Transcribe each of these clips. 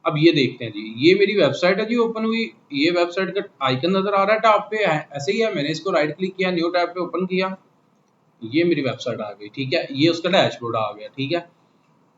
अब ये देखते हैं जी, ये मेरी वेबसाइट है जी ओपन हुई, ये वेबसाइट का आइकन नजर आ रहा है टॉप पे है, ऐसे ही है। मैंने इसको राइट क्लिक किया, न्यू टैब पे ओपन किया, ये मेरी वेबसाइट आ गई, ठीक है। ये उसका डैशबोर्ड आ गया, ठीक है।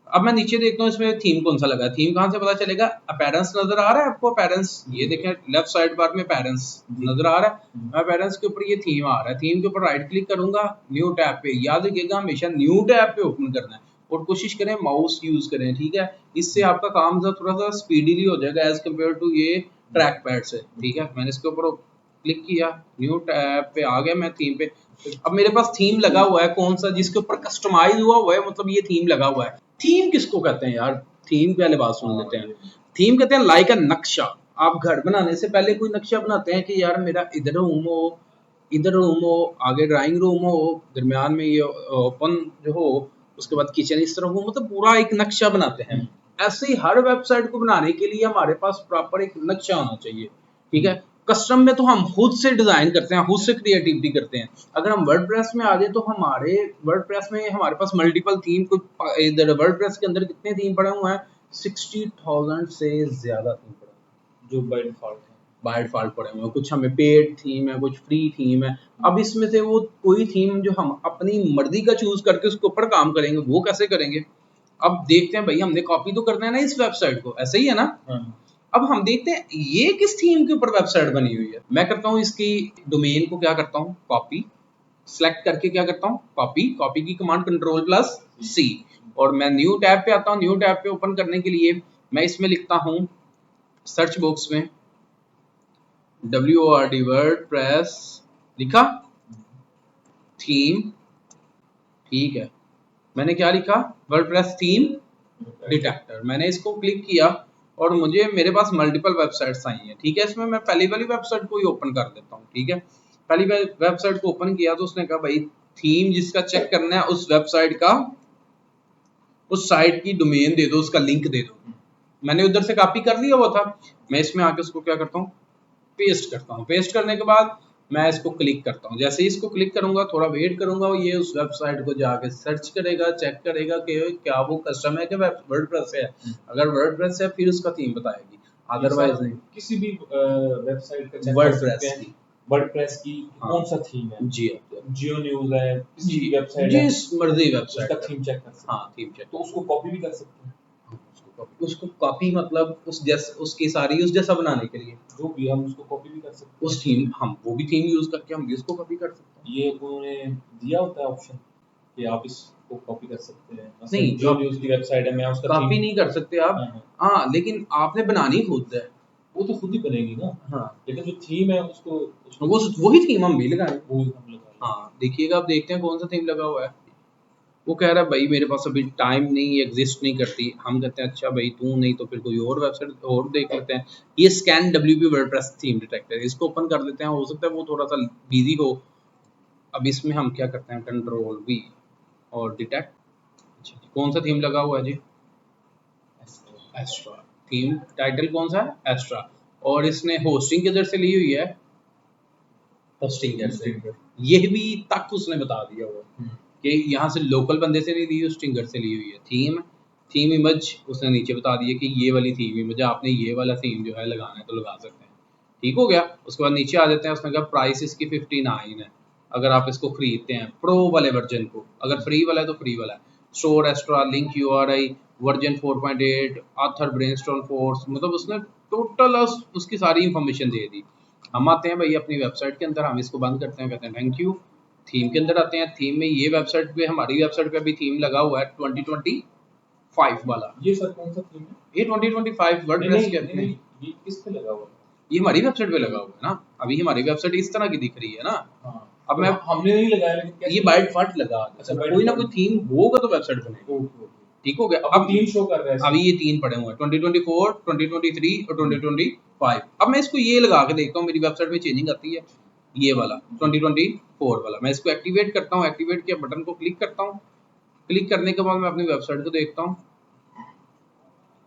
अब मैं नीचे देखता हूँ इसमें थीम कौन सा लगा है। थीम कहाँ से पता चलेगा? अपीयरेंस नजर आ रहा है आपको? अपीयरेंस ये देखें लेफ्ट साइड बार में अपीयरेंस नजर आ रहा है। अपीयरेंस के ऊपर ये थीम आ रहा है, थीम के ऊपर राइट क्लिक करूंगा, न्यू टैब पे। याद रखिएगा हमेशा न्यू टैब पे ओपन करना है और कोशिश करें माउस यूज करें, ठीक है। इससे आपका काम थोड़ा सा स्पीडीली हो जाएगा एज कम्पेयर टू ये ट्रैक पैड से, ठीक है। मैंने इसके ऊपर क्लिक किया, न्यू टैब पे आ गया मैं थीम पे। अब मेरे पास थीम लगा हुआ है कौन सा? जिसके ऊपर कस्टमाइज हुआ है, मतलब ये थीम लगा हुआ है। थीम किसको कहते हैं यार? थीम पहले बात सुन लेते हैं। थीम कहते हैं लाइक अ नक्शा। आप घर बनाने से पहले कोई नक्शा बनाते हैं कि यार मेरा इधर रूम हो, इधर रूम हो, आगे ड्राइंग रूम हो, दरमियान में ये ओपन जो हो, उसके बाद किचन इस तरह हो, मतलब पूरा एक नक्शा बनाते हैं। ऐसे ही हर वेबसाइट को बनाने के लिए हमारे पास प्रॉपर एक नक्शा होना चाहिए, ठीक है। कस्टम में तो हम खुद से डिजाइन करते हैं, खुद से क्रिएटिविटी करते हैं। अगर हम वर्डप्रेस में आ जाए तो हमारे वर्डप्रेस में हमारे पास मल्टीपल थीम, कुछ इधर वर्डप्रेस के अंदर कितने थीम पड़े हुए हैं? 60,000 से ज्यादा थीम पड़े हैं जो बाय डिफॉल्ट पड़े हुए हैं। कुछ हमें पेड थीम है, कुछ फ्री थीम है। अब इसमें से वो कोई थीम जो हम अपनी मर्जी का चूज करके उसके ऊपर काम करेंगे, वो कैसे करेंगे? अब देखते हैं भाई, हमने कॉपी तो करना है ना इस वेबसाइट को, ऐसे ही है ना। अब हम देखते हैं ये किस थीम के ऊपर वेबसाइट बनी हुई है। मैं करता हूँ इसकी डोमेन को क्या करता हूँ, कॉपी सेलेक्ट करके क्या करता हूँ, कॉपी। कॉपी की कमांड कंट्रोल प्लस सी, और मैं न्यू टैब पे आता हूँ। न्यू टैब पे ओपन करने के लिए मैं इसमें लिखता हूँ सर्च बॉक्स में WORD वर्डप्रेस लिखा, थीम, ठीक है। मैंने क्या लिखा? WordPress theme detector. मैंने इसको क्लिक किया और मुझे मेरे पास मल्टीपल वेबसाइट्स आई हैं, ठीक है। इसमें मैं पहली वाली वेबसाइट को ही ओपन कर देता हूँ, ठीक है। पहली वेबसाइट को ओपन किया तो उसने कहा भाई थीम जिसका चेक करना है उस वेबसाइट का, उस साइट की डोमेन दे दो, उसका लिंक दे दो। मैंने उधर से कॉपी कर लिया हुआ था। मैं इसमें आके उसको क्या करता हूँ, पेस्ट करता हूँ। पेस्ट करने के बाद मैं इसको क्लिक करता हूँ। जैसे ही इसको क्लिक करूंगा, थोड़ा वेट करूंगा, ये उस वेबसाइट को जाके सर्च करेगा, चेक करेगा कि क्या वो कस्टम है कि वर्डप्रेस है। अगर वर्डप्रेस है फिर उसका थीम बताएगी, अदरवाइज नहीं। किसी भी वेबसाइट का चेक कर सकते हैं वर्डप्रेस की कौन सा थीम है। जी, जियो न्यूज है, किसी भी वेबसाइट है, जिस मर्जी वेबसाइट उसका थीम चेक कर सकते हैं। हाँ, थीम चेक। तो उसको कॉपी भी कर सकते हैं। उसको कॉपी मतलब उस जैसे उसकी सारी उस जैसा बनाने के लिए जो भी हम उसको कॉपी भी कर सकते हैं। उस थीम, हम वो भी थीम यूज करके हम भी उसको कॉपी कर सकते हैं। ये उन्होंने दिया होता है ऑप्शन कि आप इसको कॉपी कर सकते हैं। नहीं, जो न्यूज की वेबसाइट है, मैं उसका कॉपी नहीं कर सकते आप। हाँ, लेकिन आपने बनानी खुद है। वो तो खुद ही बनेगी ना। हाँ, लेकिन जो थीम है उसको वो वही थीम हम भी लगाएं। वो हम लगाएं। हाँ, देखिएगा, आप देखते हैं कौन सा थीम लगा हुआ है। वो कह रहा है भाई मेरे पास अभी टाइम नहीं, एग्जिस्ट नहीं करती। हम कहते हैं अच्छा भाई तू नहीं तो फिर कोई और वेबसाइट और देख लेते हैं। ये scan WP WordPress theme detector, इसको ओपन कर देते हैं। हो सकता है वो थोड़ा सा बिजी हो। अब इसमें हम क्या करते हैं, कंट्रोल V और डिटेक्ट। कौन सा थीम लगा हुआ है जी? एस्ट्रा। थीम टाइटल कौन सा है? एस्ट्रा। और इसने होस्टिंग किधर से ली हुई है? होस्टिंगर से। ये भी तक उसने बता दिया हुआ कि यहाँ से लोकल बंदे से नहीं ली, होस्टिंगर से ली हुई है। थीम इमेज उसने नीचे बता दिया कि ये वाली थीम इमेज, आपने ये वाला थीम जो है लगाना है तो लगा सकते हैं। ठीक हो गया। उसके बाद नीचे आ जाते हैं। उसने कहा प्राइस इसकी 59 है अगर आप इसको खरीदते हैं प्रो वाले वर्जन को। अगर फ्री वाला है तो फ्री वाला है। Store Astra, link URI, version 4.8, author Brainstorm Force, मतलब उसने टोटल उसकी सारी इंफॉर्मेशन दे दी। हम आते हैं भाई अपनी वेबसाइट के अंदर, हम इसको बंद करते हैं, कहते हैं थैंक यू। थीम के अंदर आते हैं। थीम में ये वेबसाइट पे, हमारी वेबसाइट पे भी थीम लगा हुआ है 2025 वाला। ये सर कौन सा थीम है? ये 2025 वर्डप्रेस कहते हैं। ये किस पे लगा हुआ है? ये हमारी वेबसाइट पे लगा हुआ है ना। अभी हमारी वेबसाइट इस तरह की दिख रही है ना। अब तो मैं हमने नहीं लगाया, लेकिन ये बाय डिफॉल्ट लगा। अच्छा, कोई ना कोई थीम होगा तो वेबसाइट बनेगी। ठीक हो गया। अब 3 शो कर रहा है। अभी ये 3 पड़े हुए हैं, 2024, 2023 और 2025। अब मैं इसको ये लगा के देखता हूँ मेरी वेबसाइट में चेंजिंग आती है। ये वाला 2024 वाला, मैं इसको एक्टिवेट करता हूँ। एक्टिवेट के बटन को क्लिक करता हूँ। क्लिक करने के बाद मैं अपनी वेबसाइट को देखता हूँ।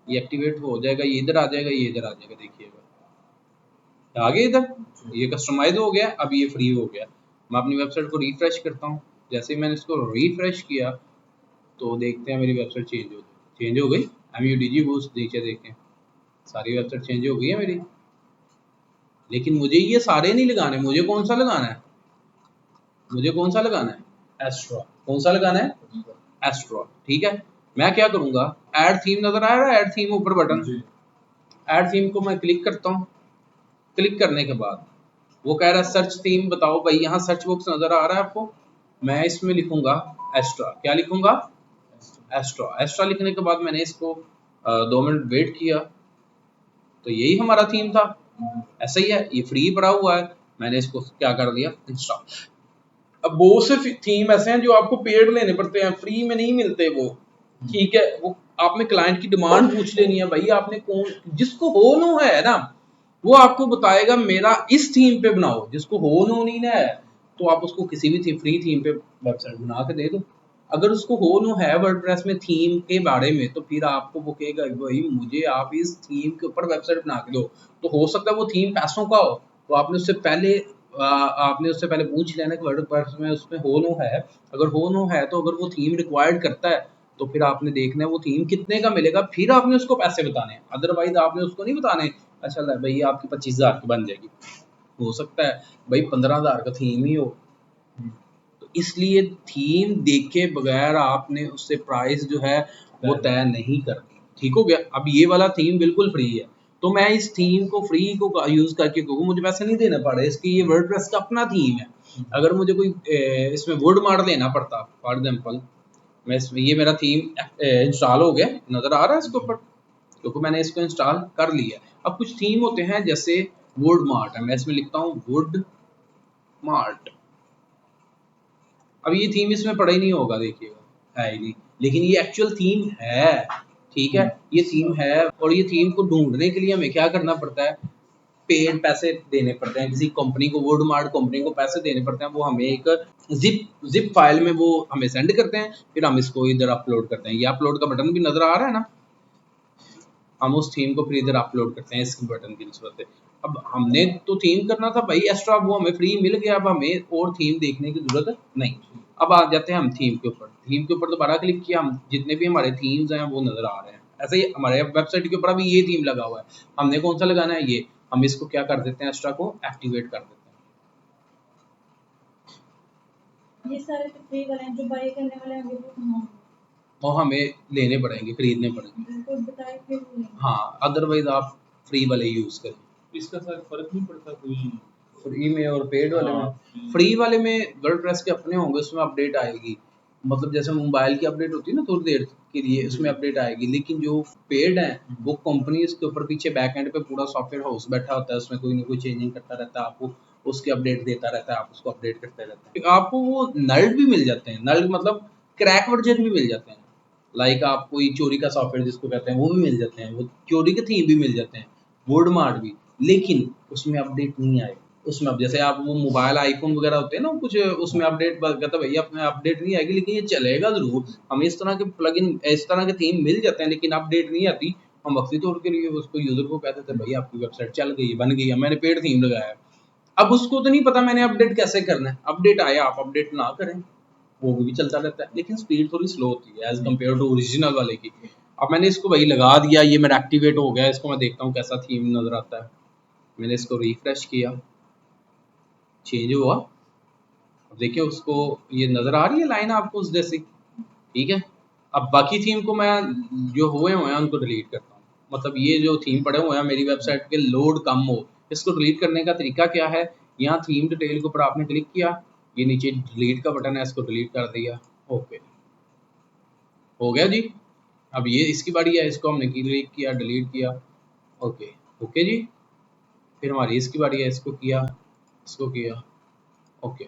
ये एक्टिवेट हो जाएगा, ये इधर आ जाएगा, ये इधर आ जाएगा। देखिएगा आगे इधर ये कस्टमाइज हो गया। अब ये फ्री हो गया। मैं अपनी वेबसाइट को रिफ्रेश करता हूँ। जैसे ही मैंने इसको रिफ्रेश किया तो देखते हैं मेरी वेबसाइट चेंज हो गई। MUDG बूस्ट नीचे देखें, सारी वेबसाइट चेंज हो गई है मेरी, लेकिन मुझे ये सारे नहीं लगाने। मुझे कौन सा लगाना है? मुझे कौन सा लगाना है? एस्ट्रा। कौन सा लगाना है? एस्ट्रा। ठीक है, मैं क्या करूंगा, ऐड थीम नजर आ रहा है, ऐड थीम ऊपर बटन, ऐड थीम को मैं क्लिक करता हूँ। क्लिक करने के बाद वो कह रहा है सर्च थीम बताओ भाई, यहाँ सर्च बॉक्स नजर आ रहा है आपको, मैं इसमें लिखूंगा एस्ट्रा। क्या लिखूंगा? एस्ट्रा। एस्ट्रा लिखने के बाद मैंने इसको 2 मिनट वेट किया, तो यही हमारा थीम था। ऐसा ही है, ये फ्री पड़ा हुआ है, मैंने इसको क्या कर दिया, इंस्टॉल। अब बहुत से थीम ऐसे हैं जो आपको पेड लेने पड़ते हैं, फ्री में नहीं मिलते वो। ठीक है, वो आपने क्लाइंट की डिमांड पूछ लेनी है भाई, आपने कौन, जिसको हो नो है ना वो आपको बताएगा मेरा इस थीम पे बनाओ। जिसको हो नो नहीं ना है तो आप उसको किसी भी फ्री थीम पे वेबसाइट बना के दे दो। अगर उसको हो नो है वर्डप्रेस में थीम के बारे में, तो फिर आपको वो कहेगा भाई मुझे आप इस थीम के ऊपर वेबसाइट बना के दो। तो हो सकता है वो थीम पैसों का हो, तो आपने उससे पहले पूछ लेना कि वर्डप्रेस में उसमें हो नो है। अगर हो नो है तो अगर वो थीम रिक्वायर्ड करता है तो फिर आपने देखना है वो थीम कितने का मिलेगा, फिर आपने उसको पैसे बताने। अदरवाइज आपने उसको नहीं बताने अच्छा भाई आपकी 25,000 की बन जाएगी, हो सकता है भाई 15,000 का थीम ही हो। तो इसलिए थीम देखे बगैर आपने उससे प्राइस जो है वो तय नहीं करनी। ठीक हो गया। अब ये वाला थीम बिल्कुल फ्री है, तो मैं इस थीम को फ्री को यूज करके क्योंकि मुझे पैसे नहीं देने पड़े, इसकी ये वर्डप्रेस का अपना थीम है। अगर मुझे कोई इसमें वर्ड मार लेना पड़ता, फॉर एग्जाम्पल मैं इसमें, ये मेरा थीम इंस्टॉल हो गया, नजर आ रहा है इसके ऊपर, क्योंकि मैंने इसको इंस्टॉल कर लिया। अब कुछ थीम होते हैं जैसे वुड मार्ट है, मैं इसमें लिखता हूँ वुड मार्ट। अब ये थीम इसमें पड़ा ही नहीं होगा, देखिएगा है ही नहीं, लेकिन ये एक्चुअल थीम है। ठीक है, ये थीम है, और ये थीम को ढूंढने के लिए हमें क्या करना पड़ता है, पेड पैसे देने पड़ते हैं किसी कंपनी को, वुड मार्ट कंपनी को पैसे देने पड़ते हैं। वो हमें एक जिप फाइल में वो हमें सेंड करते हैं, फिर हम इसको इधर अपलोड करते हैं। ये अपलोड का बटन भी नजर आ रहा है ना, हम उस थीम को फिर इधर अपलोड करते हैं इस बटन की निस्बत से। अब हमने तो थीम करना था भाई एक्स्ट्रा, वो हमें फ्री मिल गया, अब हमें और थीम देखने की जरूरत नहीं। अब आ जाते हैं हम थीम के ऊपर। थीम के ऊपर दोबारा क्लिक किया, हम जितने भी हमारे थीम्स हैं वो नजर आ रहे हैं। ऐसे ही हमारे वेबसाइट के ऊपर अभी ये थीम लगा हुआ है, हमने कौन सा लगाना है, ये हम इसको क्या कर देते हैं, एक्स्ट्रा को एक्टिवेट कर देते हैं। ये सारे तो फ्री वाले हैं, जो बाय करने वाले हैं वो कहाँ और हमें लेने पड़ेंगे, खरीदने पड़ेंगे। बिल्कुल बताए फिर वो लेंगे। हाँ, अदरवाइज आप फ्री वाले यूज करें। इसका सर फर्क नहीं पड़ता कोई फ्री में और पेड वाले में? हाँ, फ्री वाले में वर्डप्रेस के अपने होंगे, उसमें अपडेट आएगी, मतलब जैसे मोबाइल की अपडेट होती है ना थोड़ी देर के लिए, उसमें अपडेट आएगी। लेकिन जो पेड है वो कंपनी के ऊपर पीछे बैक एंड पे पूरा सॉफ्टवेयर हाउस बैठा होता है, उसमें कोई ना कोई चेंजिंग करता रहता है, आपको उसकी अपडेट देता रहता है, आप उसको अपडेट करते रहते हैं। आपको वो नल्ड भी मिल जाते हैं, नल्ड मतलब क्रैक वर्जन भी मिल जाते हैं। लाइक आप कोई चोरी का सॉफ्टवेयर जिसको कहते हैं वो भी मिल जाते हैं, वो चोरी के थीम भी मिल जाते हैं, वुड मार्ट भी। लेकिन उसमें अपडेट नहीं आएगी। उसमें अब जैसे आप वो मोबाइल आईफोन वगैरह होते हैं ना कुछ, उसमें अपडेट कहता भैया अपने अपडेट नहीं आएगी, लेकिन ये चलेगा जरूर। हमें इस तरह के प्लगइन, इस तरह के थीम मिल जाते हैं, लेकिन अपडेट नहीं आती। हम वक्ती तौर के लिए उसको यूजर को कहते थे भाई आपकी वेबसाइट चल गई, बन गई है, मैंने पेड थीम लगाया है। अब उसको तो नहीं पता मैंने अपडेट कैसे करना है, अपडेट आया आप अपडेट ना करें, वो भी चलता रहता है, लेकिन स्पीड थोड़ी स्लो होती है एज कम्पेयर टू ओरिजिनल वाले की। अब मैंने इसको भाई लगा दिया, ये मेरा एक्टिवेट हो गया, इसको मैं देखता हूँ कैसा थीम नजर आता है। मैंने इसको रिफ्रेश किया, चेंज हुआ। अब देखिए उसको, ये नजर आ रही है लाइन आपको उस जैसी। ठीक है, अब बाकी थीम को मैं जो हुए हैं उनको डिलीट करता हूँ। मतलब ये जो थीम पड़े हुए हैं मेरी वेबसाइट के लोड कम हो, इसको डिलीट करने का तरीका क्या है, यहाँ थीम डिटेल के ऊपर आपने क्लिक किया, ये नीचे डिलीट का बटन है, इसको डिलीट कर दिया। ओके, हो गया जी। अब ये इसकी बारी है, इसको हमने क्लिक किया, डिलीट किया। ओके, ओके जी। फिर हमारी इसकी बारी है, इसको किया, इसको किया। ओके,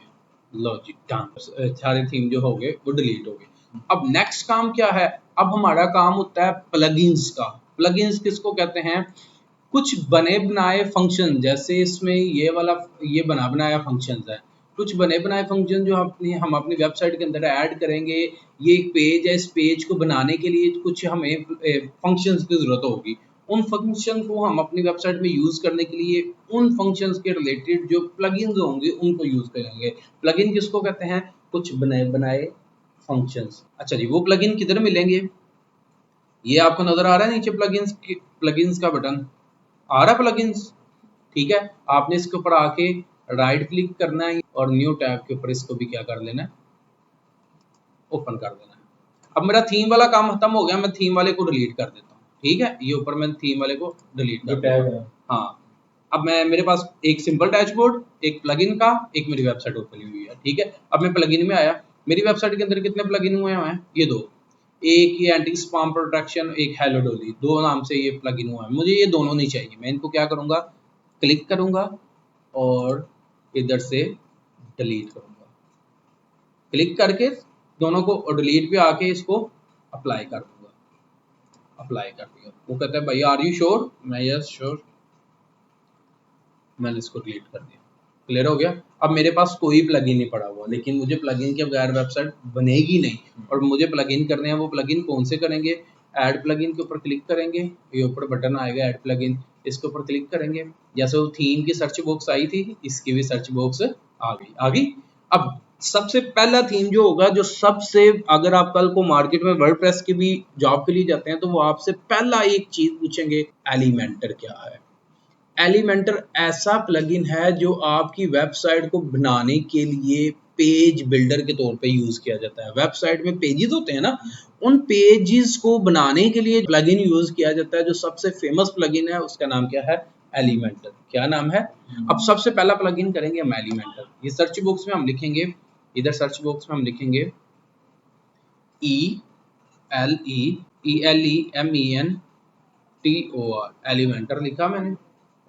लो जी डन, सारे थीम जो हो गए वो डिलीट हो गए। अब नेक्स्ट काम क्या है, अब हमारा काम होता है प्लगइन्स का। प्लगइन्स किसको कहते हैं, कुछ बने बनाए फंक्शन, जैसे इसमें ये वाला ये बना बनाया फंक्शन है, कुछ बने बनाए फंक्शन जो हम अपनी वेबसाइट के अंदर ऐड करेंगे। ये एक पेज है, इस पेज को बनाने के लिए कुछ हमें फंक्शंस की जरूरत होगी। उन फंक्शन को हम अपनी वेबसाइट में यूज करने के लिए उन फंक्शंस के रिलेटेड जो प्लगइन्स होंगे उनको यूज करेंगे। प्लगइन किसको कहते हैं, कुछ बने बनाए फंक्शंस। अच्छा जी, वो प्लगइन किधर मिलेंगे, ये आपको नजर आ रहा है नीचे प्लगइन्स का बटन आ रहा है, प्लगइन्स, ठीक है। आपने इसके ऊपर आके राइट क्लिक करना है और न्यू टैब के ऊपर इसको भी क्या कर लेना है, ओपन कर देना है। अब मेरा थीम वाला काम खत्म हो गया, मैं थीम वाले को डिलीट कर देता हूँ, ठीक है। ये ऊपर मैं थीम वाले को डिलीट कर देता हूँ। हाँ, अब मैं मेरे पास एक सिंपल डैशबोर्ड, एक प्लगइन का, एक मेरी वेबसाइट ओपन हुई है, ठीक है। अब मैं प्लगइन में आया, मेरी वेबसाइट के अंदर कितने प्लगइन हुए हैं, ये दो, एक ये एंटी स्पैम प्रोटेक्शन, एक हेलो डोली, दो नाम से ये प्लगइन हुआ है। मुझे ये दोनों नहीं चाहिए, मैं इनको क्या करूँगा, क्लिक करूँगा और इधर से डिलीट करूँगा। क्लिक करके दोनों को डिलीट पे आके इसको अप्लाई कर दूंगा, अप्लाई कर दिया। वो कहता है भाई आर यू श्योर, मैं यस श्योर, मैंने इसको डिलीट कर दिया। क्लियर हो गया। अब मेरे पास कोई प्लगइन नहीं पड़ा हुआ, लेकिन मुझे प्लगइन के बगैर वेबसाइट बनेगी नहीं, और मुझे प्लगइन करने हैं। वो प्लगइन कौन से करेंगे, ऐड प्लगइन के ऊपर क्लिक करेंगे, ये ऊपर बटन आएगा ऐड प्लगइन, इसके ऊपर क्लिक करेंगे। जैसे वो थीम की सर्च बॉक्स आई थी, इसकी भी सर्च बॉक्स आ गई। अब सबसे पहला थीम जो होगा, जो सबसे, अगर आप कल को मार्केट में वर्डप्रेस की भी जॉब के लिए जाते हैं तो वो आपसे पहला एक चीज पूछेंगे, एलिमेंटर क्या है। एलिमेंटर ऐसा प्लगइन है जो आपकी वेबसाइट को बनाने के लिए पेज बिल्डर के तौर पे यूज किया जाता है। वेबसाइट में पेजेस होते हैं ना, उन पेजेस को बनाने के लिए प्लगइन यूज किया जाता है। जो सबसे फेमस प्लगइन है उसका नाम क्या है, एलिमेंटर। क्या नाम है। अब सबसे पहला प्लगइन करेंगे हम एलिमेंटर। ये सर्च बॉक्स में हम लिखेंगे, इधर सर्च बॉक्स में हम लिखेंगे ELEMENTOR, एलिमेंटर लिखा मैंने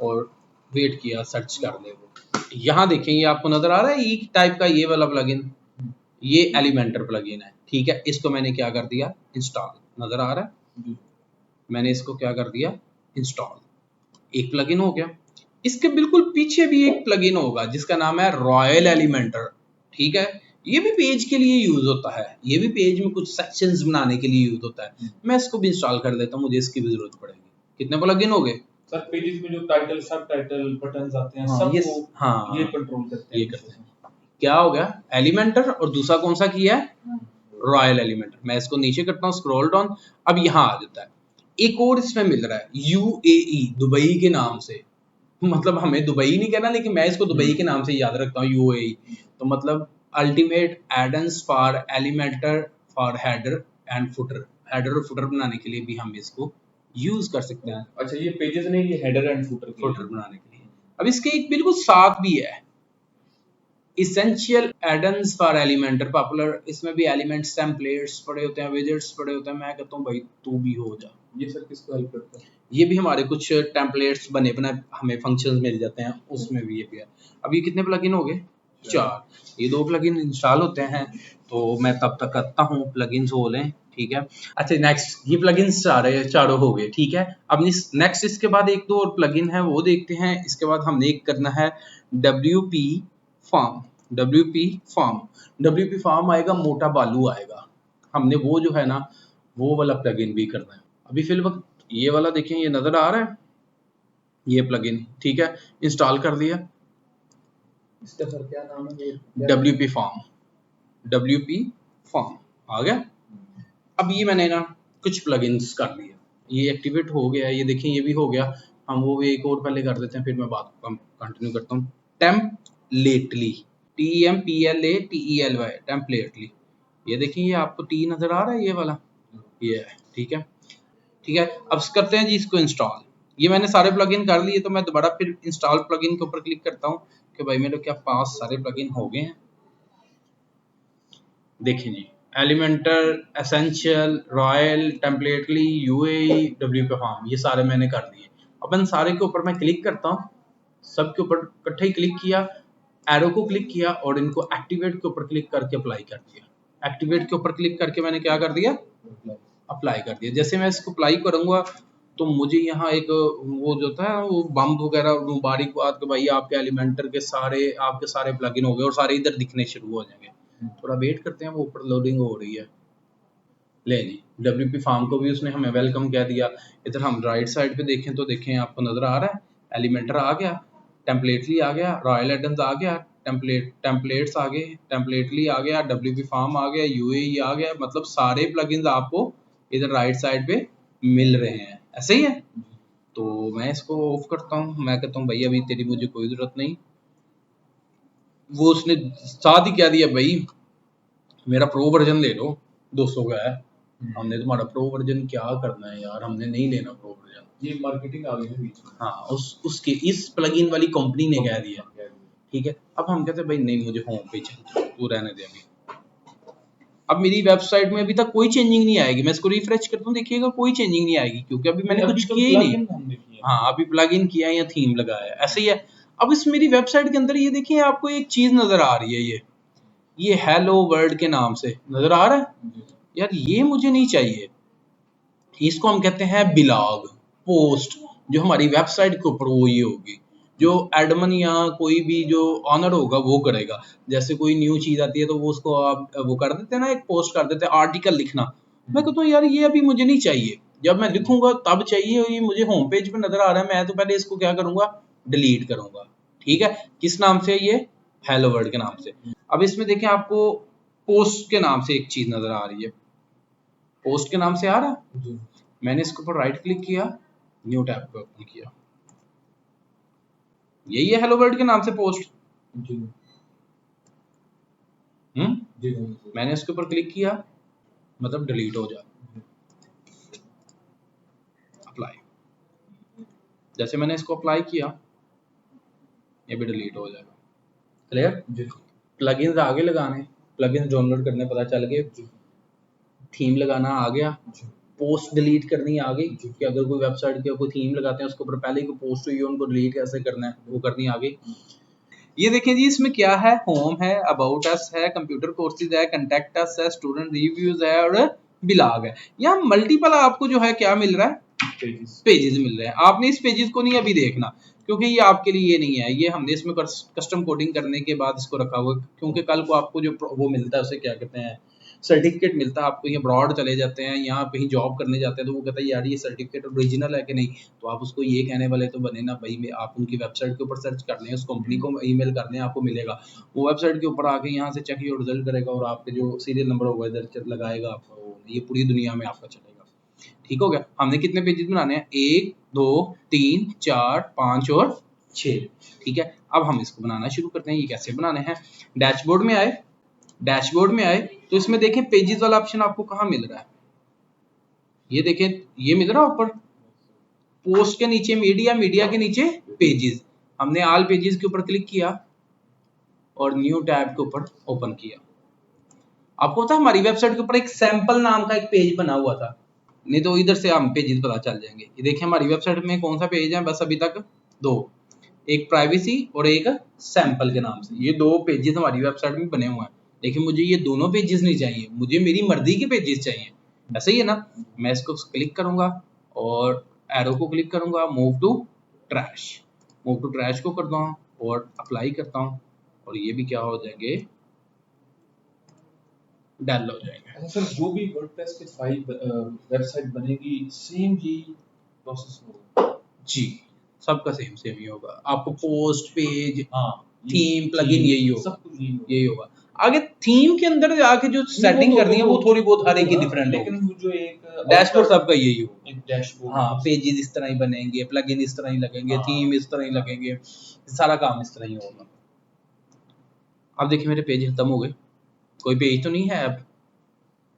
और वेट किया, सर्च कर ले वो। यहाँ देखें, ये आपको नजर आ रहा है ई टाइप का ये वाला प्लगइन, ये एलिमेंटर प्लगइन है, ठीक है। इसको मैंने क्या कर दिया, इंस्टॉल, नजर आ रहा है, मैंने इसको क्या कर दिया, इंस्टॉल। एक प्लगइन हो गया। इसके बिल्कुल पीछे भी एक प्लगइन होगा जिसका नाम है रॉयल एलिमेंटर, ठीक है। ये भी पेज के लिए यूज होता है, ये भी पेज में कुछ सेक्शंस बनाने के लिए यूज होता है। मैं इसको भी इंस्टॉल कर लेता हूँ, मुझे इसकी भी जरूरत पड़ेगी। कितने प्लगइन हो गए सर? पेजेस में जो टाइटल सब टाइटल बटन्स आते हैं, हाँ, सब ये वो हाँ ये कंट्रोल करते हैं, ये करते हैं। क्या हो गया, एलिमेंटर, और दूसरा कौन सा किया है, रॉयल एलिमेंटर। मैं इसको नीचे करता हूँ, स्क्रॉल डाउन, अब यहाँ आ जाता है। एक और इसमें मिल रहा है UAE, दुबई के नाम से। मतलब हमें दुबई नहीं कहना, लेकिन मैं इसको दुबई के नाम से याद रखता हूँ, UAE। तो मतलब ultimate Eden's for Elementor for header and footer. Header और फुटर बनाने के लिए भी हम इसको यूज कर सकते हैं। अच्छा, ये पेजेस नहीं, ये हेडर एंड फुटर बनाने के लिए। अब इसके एक बिल्कुल साथ भी है, essential Eden's for Elementor popular. इसमें भी एलिमेंट्स टेम्पलेट्स पड़े होते हैं, विजेट्स पड़े होते हैं। मैं कहता हूँ भाई तू भी हो जा। ये सर किसको हेल्प करता है? ये भी हमारे कुछ टेम्पलेट्स बने बनाए हमें फंक्शंस मिल जाते हैं, उसमें भी ये भी है। अब ये कितने प्लगइन हो गए, 4। ये 2 प्लगइन इंस्टॉल होते हैं, तो मैं तब तक करता हूँ प्लगइन्स हो लें, ठीक है। अच्छा, नेक्स्ट ये प्लगइन्स चारों हो गए, ठीक है। अब नेक्स्ट इसके बाद एक दो और प्लगइन है, वो देखते हैं। इसके बाद हमने एक करना है WP फार्म। WP फार्म आएगा, मोटा बालू आएगा। हमने वो जो है ना, वो वाला प्लगइन भी करना है। अभी फिलहाल ये वाला देखें, ये नजर आ रहा है, ये प्लगइन, ठीक है, इंस्टॉल कर दिया। इसका सर क्या नाम है? WP फार्म आ गया। अब ये मैंने ना कुछ प्लगइन्स कर लिए, ये एक्टिवेट हो गया, ये देखें ये भी हो गया। हम वो भी एक और पहले कर देते हैं, फिर मैं बात कंटिन्यू करता हूँ। टेम्पलेटली, TEMPLATELY, टेम्पलेटली। ये देखें, ये आपको टी नजर आ रहा है, ये वाला, ये है, ठीक है, ठीक है। अब करते हैं जी इसको इंस्टॉल। ये मैंने सारे प्लगइन कर लिए, तो मैं दोबारा फिर इंस्टॉल प्लगइन के ऊपर क्लिक करता हूँ कि भाई मेरे क्या पास सारे प्लगइन हो गए हैं। देखें जी, Elementor, Essential, Royal, Templately, UAE, WP Form, ये सारे मैंने कर दिए। अब इन सारे के ऊपर मैं क्लिक करता हूँ, सब के ऊपर इकट्ठे ही क्लिक किया, एरो को क्लिक किया और इनको एक्टिवेट के ऊपर क्लिक करके अप्लाई कर दिया। एक्टिवेट के ऊपर क्लिक करके मैंने क्या कर दिया, अप्लाई कर दिया। जैसे मैं इसको अप्लाई करूंगा तो मुझे यहाँ एक वो जो था वो बम वगैरह मुबारकबाद के भाई आपके एलिमेंटर के आपके सारे प्लगइन हो गए और सारे इधर दिखने शुरू हो जाएंगे। थोड़ा वेट करते हैं, वो ऊपर लोडिंग हो रही है। ले जी, WP फार्म को भी उसने हमें वेलकम कह दिया। इधर हम राइट साइड पे देखें तो देखें, आपको नजर आ रहा है, एलिमेंटर आ गया, टेम्पलेटली आ गया, रॉयल एडम्स आ गया, टेम्पलेट्स आ गए, टेम्पलेटली आ गया, WP फार्म आ गया, UAE आ गया। मतलब सारे प्लगइन्स आपको इधर राइट साइड पे मिल रहे हैं, ऐसे ही है। तो मैं इसको ऑफ करता हूँ, मैं कहता हूँ भाई अभी तेरी मुझे कोई ज़रूरत नहीं। वो उसने साथ ही कह दिया भाई मेरा प्रो वर्जन ले लो, 200 का है। हमने तुम्हारा प्रो वर्जन क्या करना है यार, हमने नहीं लेना प्रो वर्जन। ये मार्केटिंग आ गई है बीच में। हाँ, उसके इस प्लगइन वाली कंपनी ने कह दिया, ठीक है। अब हम कहते हैं भाई नहीं मुझे होम पे चाहिए, तू रहने दे अभी। अब मेरी वेबसाइट में अभी तक कोई चेंजिंग नहीं आएगी, मैं इसको रिफ्रेश करता हूँ, देखिएगा कोई चेंजिंग नहीं आएगी क्योंकि अभी मैंने कुछ किया ही नहीं। हमने किया। हाँ, अभी प्लग इन किया है या थीम लगाया है, ऐसे ही है। अब इस मेरी वेबसाइट के अंदर ये देखिए आपको एक चीज नजर आ रही है, ये हेलो वर्ल्ड के नाम से नजर आ रहा है यार, ये मुझे नहीं चाहिए। इसको हम कहते हैं ब्लॉग पोस्ट, जो हमारी वेबसाइट के ऊपर वो ये होगी, जो एडमिन या कोई भी जो ऑनर होगा वो करेगा। जैसे कोई न्यू चीज आती है तो वो उसको आप वो कर देते हैं ना, एक पोस्ट कर देते हैं, आर्टिकल लिखना। मैं कहता हूँ यार ये अभी मुझे नहीं चाहिए, जब मैं लिखूंगा तब चाहिए, और ये मुझे होम पेज पे नजर आ रहा है, मैं तो पहले इसको क्या करूंगा, डिलीट करूंगा। ठीक है, किस नाम से, ये हेलो वर्ल्ड के नाम से। अब इसमें देखें आपको पोस्ट के नाम से एक चीज नजर आ रही है, पोस्ट के नाम से आ रहा है। मैंने इसके ऊपर राइट क्लिक किया, न्यू टैब पे ओपन किया, यही है हेलो वर्ल्ड के नाम से पोस्ट। जी मैंने इसके ऊपर क्लिक किया, मतलब डिलीट हो जाए, अप्लाई। जैसे मैंने इसको अप्लाई किया, ये भी डिलीट हो जाएगा। क्लियर। प्लगइन्स आगे लगाने, प्लगइन्स डाउनलोड करने पता चल गए, थीम लगाना आ गया, पोस्ट डिलीट करनी आ गई कि अगर कोई वेबसाइट के कोई थीम लगाते हैं उसके ऊपर पहले ही कोई पोस्ट हुई है उनको डिलीट कैसे करना है वो करनी आ गई। ये देखें जी, इसमें क्या है, होम है, अबाउट अस है, कंप्यूटर कोर्सेज है, कंटेक्ट अस है, स्टूडेंट रिव्यूज है और ब्लॉग है। यहाँ मल्टीपल आपको जो है क्या मिल रहा है, पेजेस मिल रहे हैं। आपने इस पेजेस को नहीं अभी देखना क्योंकि ये आपके लिए ये नहीं है, ये हमने इसमें कस्टम कोडिंग करने के बाद इसको रखा हुआ, क्योंकि कल को आपको जो वो मिलता है उसे क्या कहते हैं, सर्टिफिकेट मिलता है आपको, ये ब्रॉड चले जाते हैं यहाँ कहीं जॉब करने जाते हैं तो वो कहता है यार ये सर्टिफिकेट ओरिजिनल है कि नहीं, तो आप उसको ये कहने वाले तो बने ना भाई, में आप उनकी वेबसाइट के ऊपर सर्च कर लें, उस कंपनी को ईमेल कर लें, आपको मिलेगा। वो वेबसाइट के ऊपर आके यहाँ से चेक योर रिजल्ट करेगा और आपके जो सीरियल नंबर होगा इधर लगाएगा आपको, ये पूरी दुनिया में आपका चलेगा। ठीक हो गया। हमने कितने पेजेस बनाने हैं, 1 2 3 4 5 और 6। ठीक है, अब हम इसको बनाना शुरू करते हैं। ये कैसे बनाने हैं, डैशबोर्ड में आए, डैशबोर्ड में आए तो इसमें देखें पेजेस वाला ऑप्शन आपको कहाँ मिल रहा है, ये देखें, ये मिल रहा है ऊपर, पोस्ट के नीचे मीडिया, मीडिया के नीचे पेजेस। हमने ऑल पेजेस के ऊपर क्लिक किया और न्यू टैब के ऊपर ओपन किया। आपको पता है हमारी वेबसाइट के ऊपर एक सैंपल नाम का एक पेज बना हुआ था, नहीं तो इधर से हम पेजेस पता चल जाएंगे। ये देखिए हमारी वेबसाइट में कौन सा पेज है, बस अभी तक 2, एक प्राइवेसी और एक सैंपल के नाम से, ये 2 पेजेस हमारी वेबसाइट में बने हुए हैं। लेकिन मुझे ये दोनों पेजेस नहीं चाहिए, मुझे मेरी मर्जी के पेजेस चाहिए, ऐसा ही है ना। मैं इसको क्लिक करूंगा और एरो को क्लिक करूंगा, move to trash, move to trash को करता हूँ और अप्लाई करता हूँ और ये भी क्या हो जाएंगे, डल हो जाएंगे। अच्छा सर, जो भी वर्डप्रेस के फाइल वेबसाइट बनेगी सेम ही प्रोसेस होगा जी, सबका सेम सेम ही होगा, आपको पोस्ट पेज हाँ थीम प्लगइन यही होगा, सब कुछ यही होगा। आगे थीम के अंदर जाके जो सेटिंग करनी है वो थोड़ी बहुत हर एक की डिफरेंट होगी, लेकिन जो एक डैशबोर्ड सबका यही होगा। एक डैशबोर्ड, हाँ, पेजेस इस तरह ही बनेंगे, प्लगइन इस तरह ही लगेंगे, थीम इस तरह ही लगेंगे, सारा काम इस तरह ही होगा। अब देखिए मेरे पेज खत्म हो गए, कोई पेज तो नहीं है अब,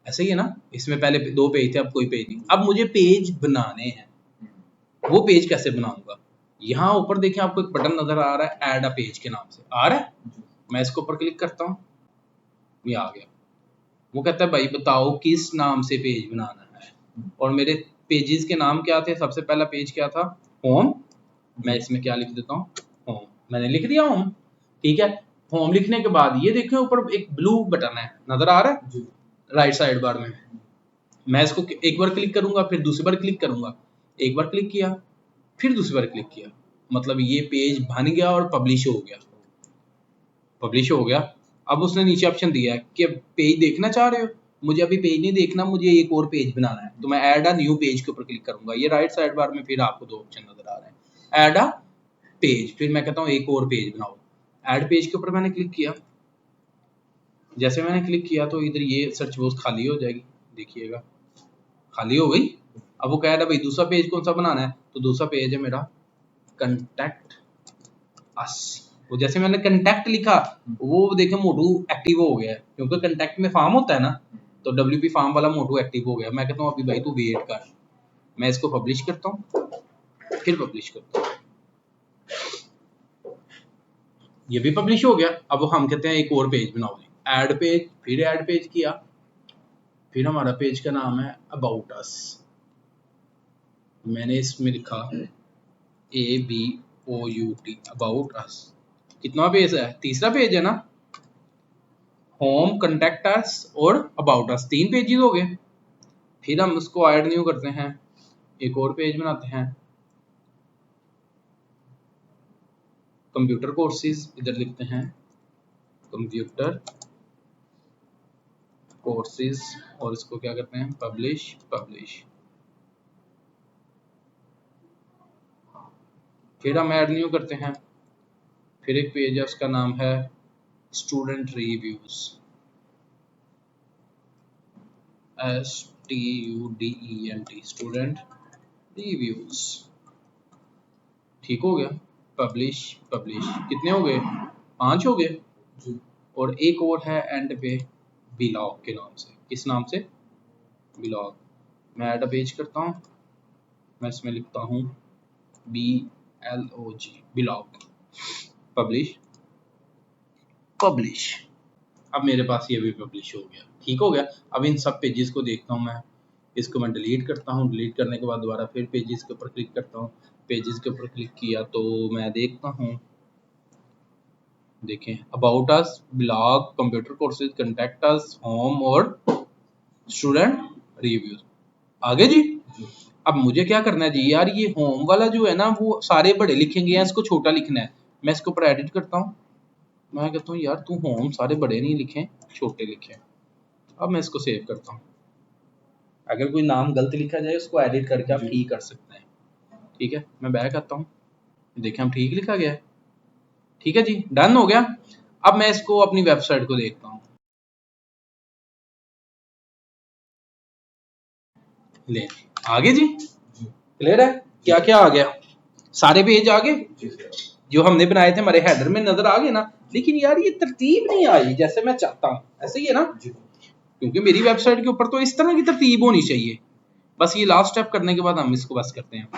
ऐसे ही है ना, इसमें पहले 2 पेज थे अब कोई पेज नहीं। अब मुझे पेज बनाने हैं, वो पेज कैसे बनाऊंगा, यहाँ ऊपर देखिए आपको एक बटन नजर आ रहा है, ऐड अ पेज के नाम से आ रहा है, मैं इसके ऊपर क्लिक करता हूँ, ये आ गया। वो कहता है भाई बताओ किस नाम से पेज बनाना है, और मेरे पेजेस के नाम क्या थे, सबसे पहला पेज क्या था, होम। मैं इसमें क्या लिख देता हूँ, होम, मैंने लिख दिया होम। ठीक है, होम लिखने के बाद ये देखिए ऊपर एक ब्लू बटन है नजर आ रहा है राइट साइड बार में, मैं इसको एक बार क्लिक करूंगा, फिर दूसरी बार क्लिक करूंगा, एक बार क्लिक किया फिर दूसरी बार क्लिक किया, मतलब ये पेज बन गया और पब्लिश हो गया, पब्लिश हो गया। अब उसने नीचे ऑप्शन दिया है कि पेज देखना चाह रहे हो, मुझे अभी पेज नहीं देखना, मुझे एक और पेज बनाना है, तो मैं ऐड अ न्यू पेज के ऊपर क्लिक करूंगा। ये राइट साइड बार में फिर आपको 2 ऑप्शन नजर आ रहे हैं, ऐड अ पेज, फिर मैं कहता हूँ एक और पेज बनाओ। ऐड पेज के ऊपर मैंने क्लिक किया, जैसे मैंने क्लिक किया तो इधर ये सर्च बॉक्स खाली हो जाएगी, देखिएगा खाली हो गई। अब वो कह रहा है भाई दूसरा पेज कौन सा बनाना है, तो दूसरा पेज है मेरा कंटेक्ट अस। वो जैसे मैंने कंटेक्ट लिखा वो देखे मोटू एक्टिव हो गया है, क्योंकि कंटेक्ट में फॉर्म होता है ना, तो WP फॉर्म वाला मोटू एक्टिव हो गया। मैं कहता हूँ अभी भाई तू वेट कर, मैं इसको पब्लिश करता हूँ, फिर पब्लिश करता हूँ, ये भी पब्लिश हो गया। अब हम कहते हैं एक और पेज बनाओ, ऐड पेज, फिर ऐड पेज किया, फिर हमारा पेज का नाम है अबाउट अस। मैंने इसमें लिखा ABOUT अबाउट अस। कितना पेज है, तीसरा पेज है ना, होम, कंटेक्ट अस और अबाउट अस, 3 पेजेस हो गए। फिर हम उसको ऐड न्यू करते हैं, एक और पेज बनाते हैं, कंप्यूटर कोर्सेज, इधर लिखते हैं कंप्यूटर कोर्सेज, और इसको क्या करते हैं पब्लिश। फिर हम ऐड न्यू करते हैं, फिर एक पेज है उसका नाम है student reviews, STUDENT student reviews. ठीक हो गया, पब्लिश। कितने हो गए, 5 हो गए। और एक और है एंड पे ब्लॉग के नाम से। किस नाम से, ब्लॉग। मैं ऐड पेज करता हूँ, मैं इसमें लिखता हूँ BLOG ब्लॉग, पब्लिश। अब मेरे पास ये भी पब्लिश हो गया। ठीक हो गया। अब इन सब पेजेस को देखता हूँ मैं, इसको मैं डिलीट करता हूँ, डिलीट करने के बाद दोबारा फिर पेजेस के ऊपर क्लिक करता हूँ, पेजेस के ऊपर क्लिक किया तो मैं देखता हूँ, देखें about us, blog, computer courses, contact us, home और स्टूडेंट रिव्यूज। आगे जी। अब मुझे क्या करना है जी यार, ये होम वाला जो है ना वो सारे बड़े लिखेंगे या इसको छोटा लिखना है। मैं इसके ऊपर एडिट करता हूँ, मैं कहता हूँ यार तू होम सारे बड़े नहीं लिखे, छोटे लिखे। अब मैं इसको सेव करता हूँ। अगर कोई नाम गलत लिखा जाए उसको एडिट करके आप ठीक कर सकते हैं। ठीक है, मैं बैक आता हूँ, देखें हम ठीक लिखा गया है। ठीक है जी, डन हो गया। अब मैं इसको अपनी वेबसाइट को देखता हूँ, ले आगे जी, क्लियर है। क्या क्या आ गया, सारे पेज आ गए जो हमने बनाए थे, हमारे हेडर में नजर आ गए ना। लेकिन यार ये तरतीब नहीं आई जैसे मैं चाहता हूँ, ऐसे ही है ना, क्योंकि मेरी वेबसाइट के ऊपर तो इस तरह की तरतीब होनी चाहिए। बस ये लास्ट स्टेप करने के बाद हम इसको बस करते हैं।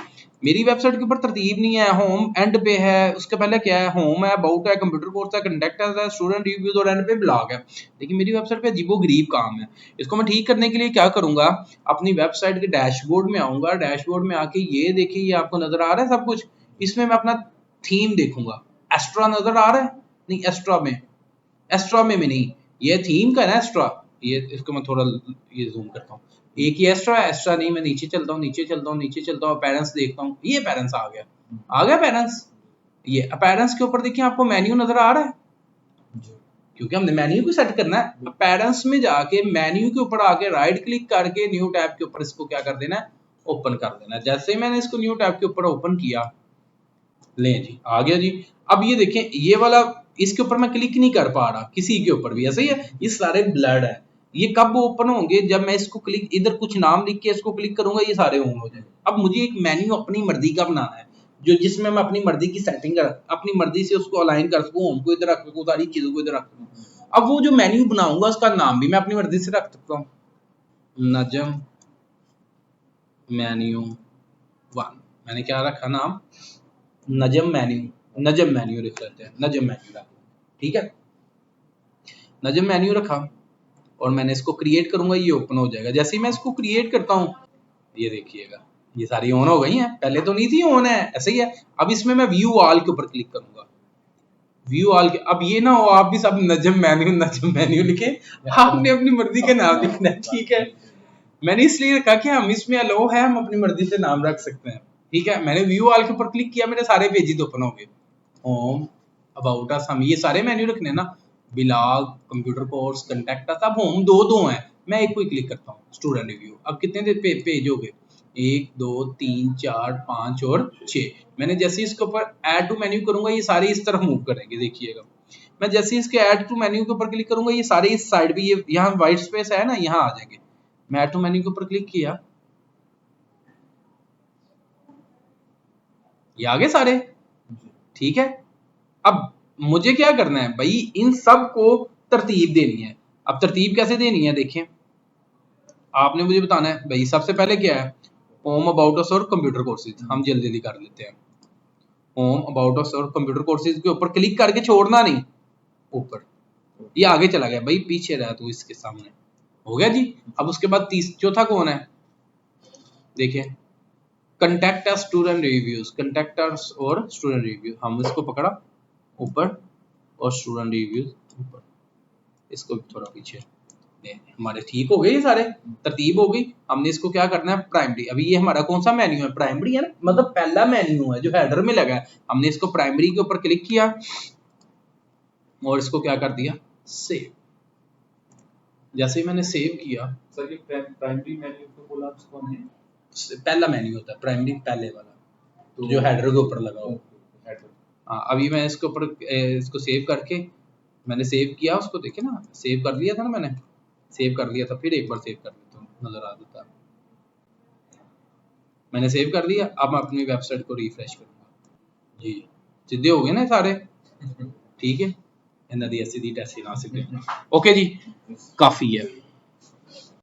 मेरी वेबसाइट के ऊपर तरतीब नहीं है, होम एंड पे है, उसके पहले क्या है, होम है, अबाउट है, कंप्यूटर कोर्स है, कंटेक्ट है, स्टूडेंट रिव्यूज और एंड पे ब्लॉग है। लेकिन मेरी वेबसाइट पे अजीबोगरीब काम है। इसको मैं ठीक करने के लिए क्या करूंगा, अपनी वेबसाइट के डैशबोर्ड में आऊंगा, डैशबोर्ड में आके ये देखिए, ये आपको नजर आ रहा है सब कुछ, इसमें मैं अपना थीम देखूंगा। एस्ट्रा नजर आ रहा है, नहीं एस्ट्रा में भी नहीं, ये थीम का है ना एस्ट्रा। ये इसको मैं थोड़ा ये जूम करता हूँ, एक ही एस्ट्रा नहीं, मैं नीचे चलता हूँ, अपीयरेंस देखता हूँ, ये अपीयरेंस आ गया अपीयरेंस। ये अपीयरेंस के ऊपर देखिए आपको मेन्यू नजर आ रहा है, क्योंकि हमने मेन्यू को सेट करना है। अपीयरेंस में जाके मेन्यू के ऊपर आके राइट क्लिक करके न्यू टैब के ऊपर इसको क्या कर देना है, ओपन कर देना है। जैसे ही मैंने इसको न्यू टैब के ऊपर ओपन किया, लें जी आ गया जी। अब ये देखें, ये वाला इसके ऊपर मैं क्लिक नहीं कर पा रहा, किसी के ऊपर भी ऐसा ही है, ये सारे ब्लड है। ये कब ओपन होंगे, जब मैं इसको क्लिक, इधर कुछ नाम लिख के इसको क्लिक करूंगा, ये सारे ऑन हो जाएंगे। अब मुझे एक मेन्यू अपनी मर्जी का बनाना है, जो जिसमें मैं अपनी मर्जी की सेटिंग कर, अपनी मर्जी से उसको अलाइन कर सकूं, होम को इधर रख सकूं, सारी चीजों को इधर रख सकूं। अब वो जो मेन्यू बनाऊंगा उसका नाम भी मैं अपनी मर्जी से रख सकता हूँ, नजम मेन्यू 1। मैंने क्या रखा नाम, नजम मेन्यू लिख लेते हैं, नजम मेन्यू रख, ठीक है, नजम मेन्यू रखा। और मैंने इसको क्रिएट करूंगा, ये ओपन हो जाएगा। जैसे ही मैं इसको क्रिएट करता हूँ, ये देखिएगा ये सारी ऑन हो गई हैं, पहले तो नहीं थी ऑन, है ऐसे ही है। अब इसमें मैं व्यू ऑल के ऊपर क्लिक करूंगा, व्यू ऑल के, अब ये ना हो आप भी सब नजम मेन्यू लिखे, आपने अपनी मर्जी के नाम लिखना है, ठीक है। मैंने इसलिए रखा कि हम इसमें अलो है, हम अपनी मर्जी से नाम रख सकते हैं, ठीक है। मैंने व्यू ऑल के ऊपर क्लिक किया, मेरे सारे पेजेस ओपन हो गए, होम, अबाउट अस, हम ये सारे मेन्यू रखने ना, ब्लॉग, कंप्यूटर कोर्स, कंटेक्ट अस। अब होम दो हैं, मैं एक को ही क्लिक करता हूँ, स्टूडेंट रिव्यू। अब कितने पेज हो गए, 1 2 3 4 5 और 6। मैंने जैसे इसके ऊपर ऐड टू मेन्यू करूंगा, ये सारे इस तरफ मूव करेंगे, देखिएगा। मैं जैसे इसके ऐड टू मेन्यू के ऊपर क्लिक करूंगा, ये सारे इस साइड भी, ये यहाँ व्हाइट स्पेस है ना, यहाँ आ जाएंगे। मैं ऐड टू मेन्यू के ऊपर क्लिक किया, ये आ गए सारे, जी ठीक है। अब मुझे क्या करना है भाई, इन सब को तरतीब देनी है। अब तरतीब कैसे देनी है देखें, आपने मुझे बताना है भाई। सबसे पहले क्या है, होम अबाउट अस और कंप्यूटर कोर्सेज, हम जल्दी जल्दी कर लेते हैं। होम अबाउट अस और कंप्यूटर कोर्सेज के ऊपर क्लिक करके छोड़ना नहीं, ऊपर ये आगे चला गया भाई, पीछे रहा तू इसके सामने, हो गया जी। अब उसके बाद चौथा कौन है, देखिए कंटेक्ट अस स्टूडेंट रिव्यूज, कंटेक्ट अस और स्टूडेंट रिव्यू, हम इसको पकड़ा ऊपर और स्टूडेंट रिव्यूज ऊपर, इसको भी थोड़ा पीछे। हमारे ठीक हो गए ये सारे, तरतीब हो गई। हमने इसको क्या करना है, प्राइमरी। अभी ये हमारा कौन सा मेन्यू है, प्राइमरी है ना, मतलब पहला मेन्यू है जो हेडर में लगा है। हमने इसको प्राइमरी के ऊपर क्लिक किया और इसको क्या कर दिया, सेव। जैसे ही मैंने सेव किया, सर, ये प्राइमरी मेन्यू तो बोला आपको हमने, पहला मेन्यू होता है प्राइमरी, पहले वाला तो जो हेडर के ऊपर लगा हो। हेडर। हाँ, अभी मैं इसके ऊपर इसको सेव करके, मैंने सेव किया उसको, देखे ना, सेव कर लिया था ना मैंने, सेव कर लिया था, फिर एक बार सेव कर लेता हूँ, नजर आ जाता है। मैंने सेव कर लिया, अब मैं अपनी वेबसाइट को रिफ्रेश करूंगा जी, सीधे हो गए ना सारे, ठीक है। इन्हों दी ऐसी दी टैसी ना सके, ओके जी, काफ़ी है।